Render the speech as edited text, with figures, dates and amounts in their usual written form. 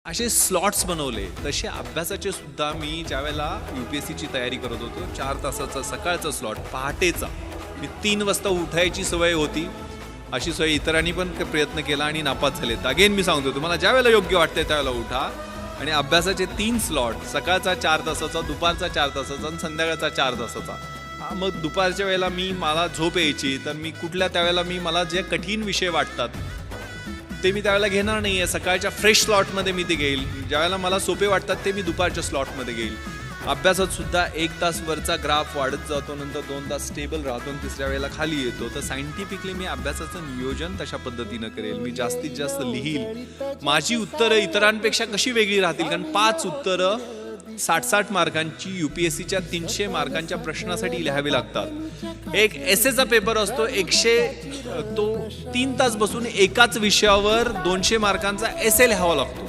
असे स्लॉट्स बनवले. तसे अभ्यासाचे सुद्धा मी ज्यावेळेला UPSCची तयारी करत होतो 4 तासाचा सकाळचा स्लॉट पहाटेचा, मी 3 वाजता उठायची सवय होती. अशी सोय इतरांनी पण प्रयत्न केला आणि नापास झालेत. अगेन मी सांगतो तुम्हाला ज्यावेळेला योग्य वाटतंय त्यावेळेला उठा आणि अभ्यासाचे 3 स्लॉट, सकाळचा 4 तासाचा, दुपारचा 4 तासाचा आणि संध्याकाळचा 4 तासाचा. मग दुपारच्या वेळेला मला झोप यायची तर मी त्यावेळेला मला जे कठीण विषय वाटतात ते मी त्यावेळेला घेणार नाही आहे. सकाळच्या फ्रेश स्लॉटमध्ये मी ते घेईल. ज्यावेळेला मला सोपे वाटतात ते मी दुपारच्या स्लॉटमध्ये घेईल. अभ्यासात सुद्धा 1 तास वरचा ग्राफ वाढत जातो, नंतर 2 तास स्टेबल राहतो आणि तिसऱ्या वेळेला खाली येतो. तर सायंटिफिकली मी अभ्यासाचं नियोजन तशा पद्धतीनं करेल. मी जास्तीत जास्त लिहील. माझी उत्तरं इतरांपेक्षा कशी वेगळी राहतील, कारण 5 उत्तरं 60-60 मार्कांची UPSCच्या 300 मार्कांच्या प्रश्नासाठी लिहावे लागतात. एक एसेचा पेपर असतो 3 तास बसून एकाच विषयावर 200 मार्कांचा एसे लिहावा लागतो.